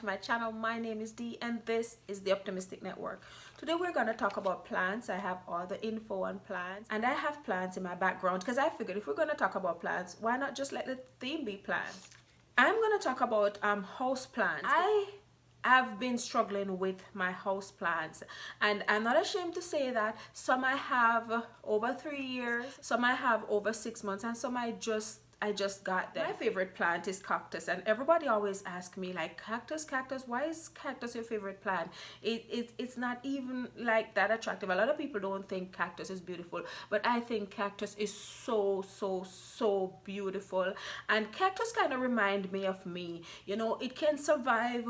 my channel. My name is Dee and this is the Optimistic Network. Today we're going to talk about plants. I have all the info on plants and I have plants in my background because I figured if we're going to talk about plants, why not just let the theme be plants? I'm going to talk about house plants. I've been struggling with my house plants and I'm not ashamed to say that some I have over 3 years, some I have over 6 months, and some I just got them. My favorite plant is cactus, and everybody always asks me like, cactus, why is cactus your favorite plant? It's not even like that attractive. A lot of people don't think cactus is beautiful, but I think cactus is so beautiful. And cactus kind of remind me of me. You know, it can survive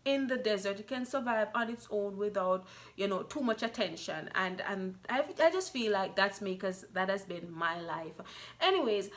in the desert, it can survive on its own without, you know, too much attention, and I just feel like that's me because that has been my life. Anyways,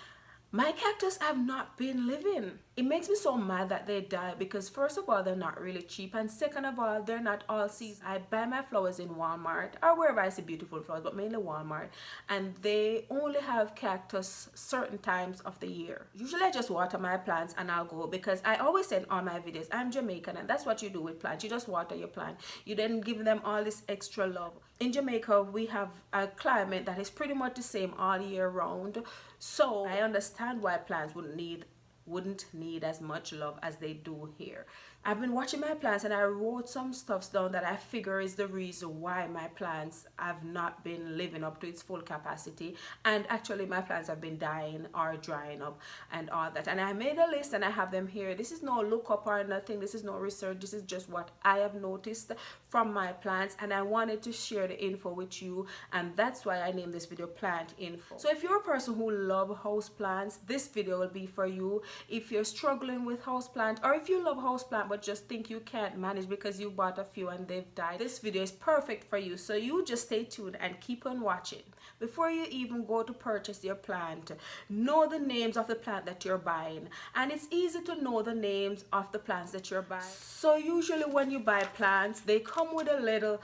my cactus have not been living. It makes me so mad that they die because first of all, they're not really cheap, and second of all, they're not all season. I buy my flowers in Walmart or wherever I see beautiful flowers, but mainly Walmart, and they only have cactus certain times of the year. Usually I just water my plants and I'll go, because I always say in all my videos, I'm Jamaican, and that's what you do with plants. You just water your plant. You then give them all this extra love. In Jamaica, we have a climate that is pretty much the same all year round, so I understand why plants wouldn't need as much love as they do here. I've been watching my plants and I wrote some stuff down that I figure is the reason why my plants have not been living up to its full capacity, and actually my plants have been dying or drying up and all that. And I made a list and I have them here. This is no look up or nothing, this is no research, this is just what I have noticed from my plants, and I wanted to share the info with you, and that's why I named this video Plant Info. So if you're a person who loves house plants, this video will be for you. If you're struggling with house plant, or if you love house plant but just think you can't manage because you bought a few and they've died, this video is perfect for you. So you just stay tuned and keep on watching. Before you even go to purchase your plant, know the names of the plant that you're buying, and it's easy to know the names of the plants that you're buying. So usually when you buy plants, they come with a little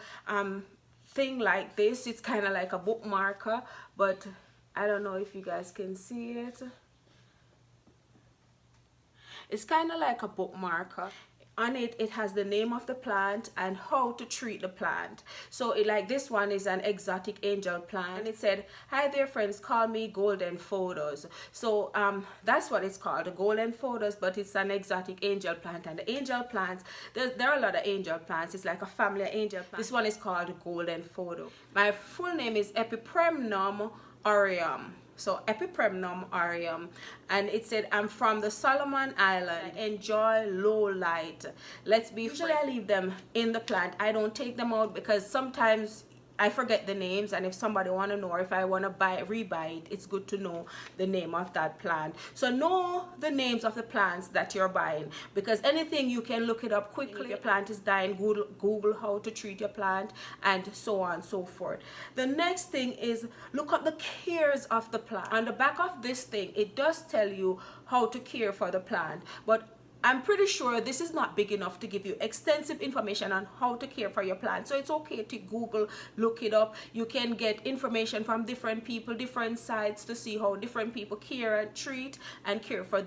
thing like this. It's kind of like a bookmarker, but I don't know if you guys can see it. It's kind of like a bookmarker. On it, it has the name of the plant and how to treat the plant. So like this one is an exotic angel plant, and it said, "Hi there friends, call me Golden Photos." So that's what it's called, the Golden Photos, but it's an exotic angel plant. And the angel plants, there are a lot of angel plants. It's like a family of angel plants. This one is called Golden Photo. My full name is Epipremnum aureum. So Epipremnum aureum, and it said, "I'm from the Solomon Island. Enjoy low light." Let's be usually I leave them in the plant. I don't take them out because sometimes I forget the names, and if somebody want to know, or if I want to rebuy it, it's good to know the name of that plant. So know the names of the plants that you're buying, because anything you can look it up quickly. If your plant is dying, Google how to treat your plant, and so on and so forth. The next thing is look up the cares of the plant. On the back of this thing, it does tell you how to care for the plant, but I'm pretty sure this is not big enough to give you extensive information on how to care for your plant. So it's okay to Google, look it up. You can get information from different people, different sites, to see how different people care and treat and care for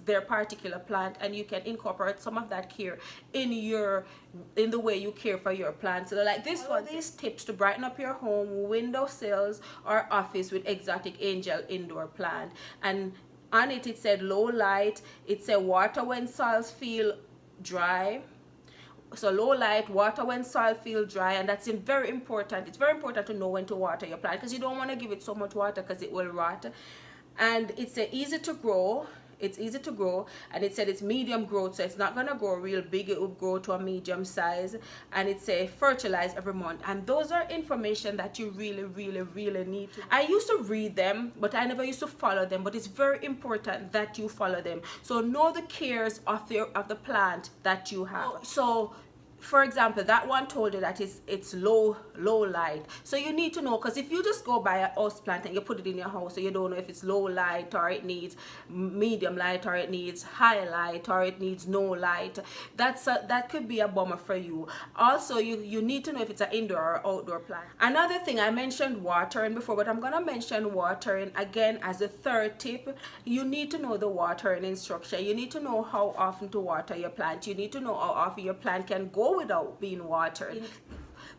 their particular plant, and you can incorporate some of that care in the way you care for your plant. So like this one, these tips to brighten up your home, windowsills, or office with exotic angel indoor plant. And on it, it said low light. It said water when soils feel dry. So low light, water when soil feel dry, and that's very important. It's very important to know when to water your plant, because you don't want to give it so much water because it will rot. And it's easy to grow. It's easy to grow, and it said it's medium growth, so it's not gonna grow real big. It will grow to a medium size, and it said fertilize every month. And those are information that you really need to know. I used to read them, but I never used to follow them, but it's very important that you follow them. So know the cares of the plant that you have. So for example, that one told you that it's low light. So you need to know, because if you just go buy a house plant and you put it in your house, so you don't know if it's low light or it needs medium light or it needs high light or it needs no light, that could be a bummer for you. Also, you need to know if it's an indoor or outdoor plant. Another thing, I mentioned watering before, but I'm gonna mention watering again as a third tip. You need to know the watering instruction. You need to know how often to water your plant. You need to know how often your plant can go without being watered.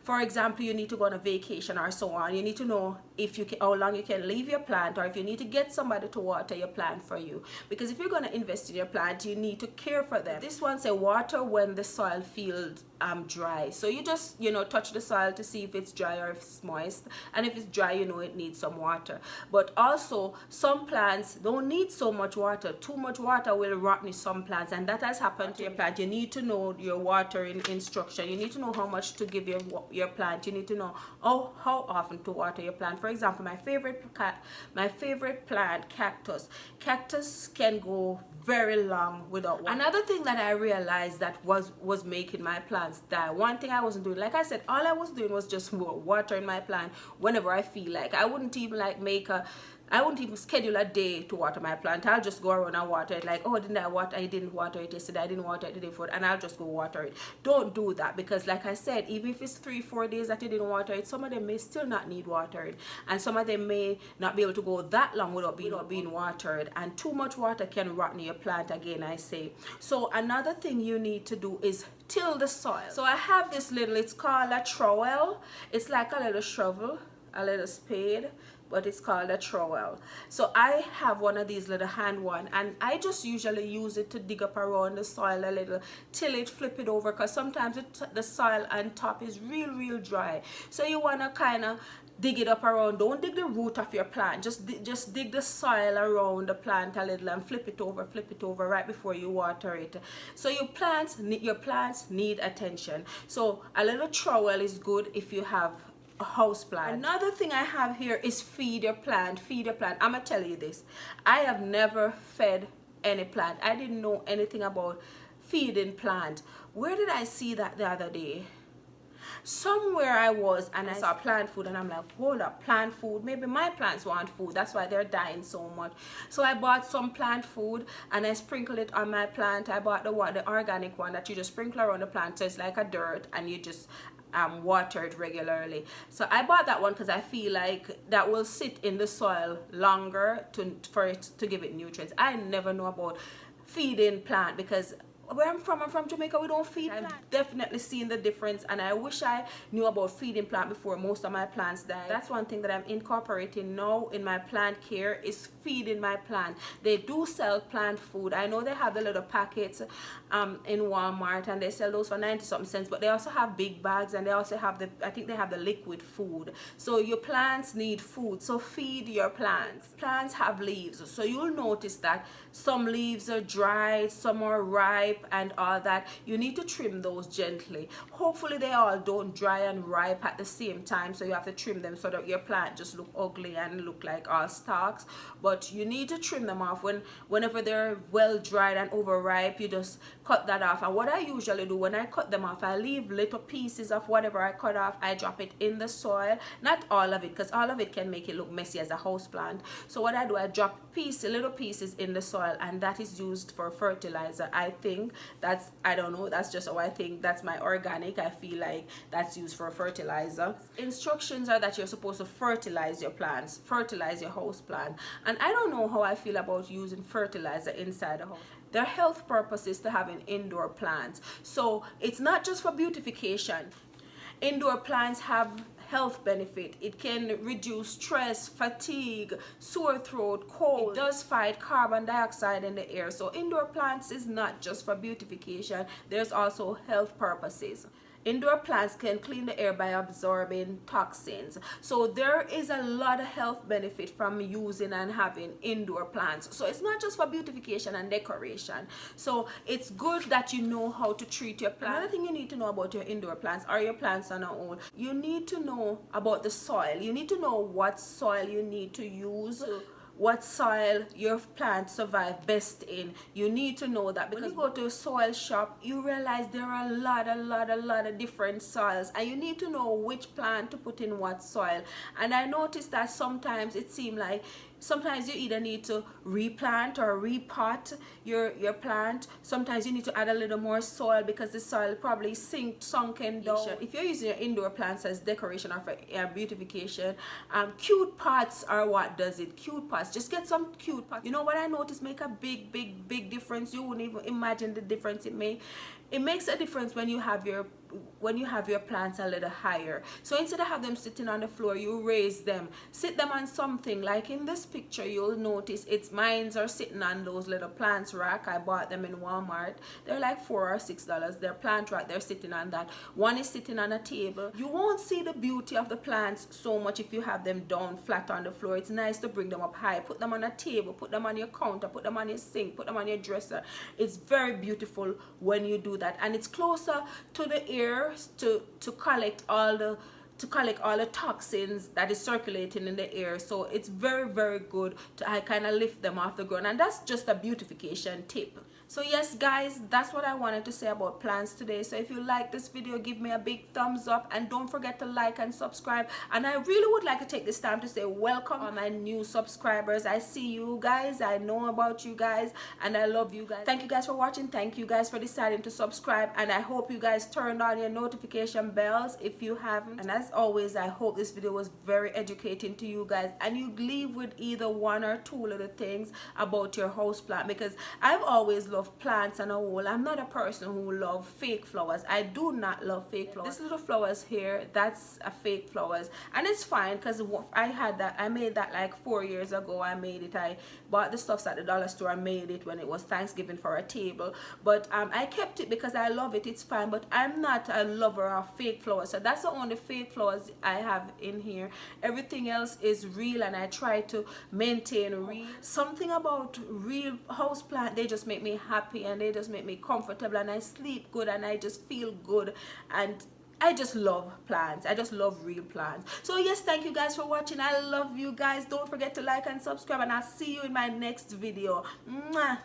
For example, you need to go on a vacation or so on. You need to know if you can, how long you can leave your plant, or if you need to get somebody to water your plant for you. Because if you're going to invest in your plant, you need to care for them. This one says water when the soil feels dry. So you just, touch the soil to see if it's dry or if it's moist. And if it's dry, it needs some water. But also, some plants don't need so much water. Too much water will rotten some plants, and that has happened to your plant. You need to know your watering instruction. You need to know how much to give your plant. You need to know how often to water your plant. For example, my favorite plant, cactus can go very long without water. Another thing that I realized that was making my plants die, one thing I wasn't doing, like I said, all I was doing was just watering my plant whenever I feel like. I wouldn't even I wouldn't even schedule a day to water my plant. I'll just go around and water it, like, oh, I didn't water it yesterday, I didn't water it the day before, and I'll just go water it. Don't do that, because like I said, even if it's 3-4 days that you didn't water it, some of them may still not need watered, and some of them may not be able to go that long without being watered, and too much water can rotten your plant again, I say. So another thing you need to do is till the soil. So I have this it's called a trowel. It's like a little shovel, a little spade, but it's called a trowel. So I have one of these little hand one, and I just usually use it to dig up around the soil a little till it flip it over, because sometimes the soil on top is real dry. So you want to kind of dig it up around. Don't dig the root of your plant, just dig the soil around the plant a little and flip it over right before you water it. So your plants need attention. So a little trowel is good if you have a house plant. Another thing I have here is feed your plant. I'm gonna tell you this, I have never fed any plant. I didn't know anything about feeding plant. Where did I see that the other day? Somewhere I was, and I saw plant food, and I'm like, hold up, plant food, maybe my plants want food, that's why they're dying so much. So I bought some plant food and I sprinkled it on my plant. I bought the organic one that you just sprinkle around the plant, so it's like a dirt, and you just water it regularly. So I bought that one because I feel like that will sit in the soil longer for it to give it nutrients. I never know about feeding plant, because where I'm from Jamaica, we don't feed plant. I've definitely seen the difference, and I wish I knew about feeding plant before most of my plants died. That's one thing that I'm incorporating now in my plant care, is feeding my plant. They do sell plant food. I know they have the little packets in Walmart, and they sell those for 90-something cents, but they also have big bags, and they also have I think they have the liquid food. So your plants need food, so feed your plants. Plants have leaves, so you'll notice that some leaves are dry, some are ripe, and all that. You need to trim those gently. Hopefully they all don't dry and ripe at the same time, so you have to trim them so that your plant just look ugly and look like all stalks. But you need to trim them off whenever they're well dried and overripe. You just cut that off. And what I usually do when I cut them off, I leave little pieces of whatever I cut off. I drop it in the soil, not all of it, because all of it can make it look messy as a house plant. So what I do, I drop little pieces in the soil, and that is used for fertilizer. I think I don't know, that's just how I think. That's my organic. I feel like that's used for fertilizer. Instructions are that you're supposed to fertilize your plants, fertilize your house plant. And I don't know how I feel about using fertilizer inside a house. There are health purposes to having indoor plants. So it's not just for beautification. Indoor plants have health benefit. It can reduce stress, fatigue, sore throat, cold. It does fight carbon dioxide in the air. So indoor plants is not just for beautification. There's also health purposes. Indoor plants can clean the air by absorbing toxins. So there is a lot of health benefit from using and having indoor plants. So it's not just for beautification and decoration. So it's good that you know how to treat your plants. Another thing you need to know about your indoor plants or your plants on their own, you need to know about the soil. You need to know what soil you need to use to what soil your plants survive best in. You need to know that, because when you go to a soil shop, you realize there are a lot of different soils, and you need to know which plant to put in what soil. And I noticed that sometimes it seems like sometimes you either need to replant or repot your plant. Sometimes you need to add a little more soil because the soil probably sunken down. If you're using your indoor plants as decoration or for beautification, cute pots are what does it. Cute pots, just get some cute pots. You know what I noticed make a big difference? You wouldn't even imagine the difference it makes a difference when you have your plants a little higher. So instead of having them sitting on the floor, you raise them, sit them on something. Like in this picture, you'll notice mines are sitting on those little plants rack. I bought them in Walmart. They're like $4 or $6. They're plant rack. They're sitting on that. One is sitting on a table. You won't see the beauty of the plants so much if you have them down flat on the floor. It's nice to bring them up high. Put them on a table. Put them on your counter. Put them on your sink. Put them on your dresser. It's very beautiful when you do that, and it's closer to the air to collect all the toxins that is circulating in the air. So it's very good to kind of lift them off the ground, and that's just a beautification tip. So yes guys, that's what I wanted to say about plants today. So if you like this video, give me a big thumbs up, and don't forget to like and subscribe. And I really would like to take this time to say welcome all my new subscribers. I see you guys, I know about you guys, and I love you guys. Thank you guys for watching. Thank you guys for deciding to subscribe, and I hope you guys turned on your notification bells if you haven't. And as always, I hope this video was very educating to you guys, and you leave with either one or two little things about your house plant, because I've always loved plants on a whole. I'm not a person who love fake flowers. I do not love fake flowers. This little flowers here, that's a fake flowers, and it's fine because I made that like 4 years ago. I made it. I bought the stuffs at the dollar store. I made it when it was Thanksgiving for a table, but I kept it because I love it. It's fine, but I'm not a lover of fake flowers, so that's the only fake flowers I have in here. Everything else is real, and I try to maintain real. Something about real house plant, they just make me happy, and they just make me comfortable, and I sleep good, and I just feel good, and I just love plants. I just love real plants. So yes, thank you guys for watching. I love you guys. Don't forget to like and subscribe, and I'll see you in my next video. Mwah.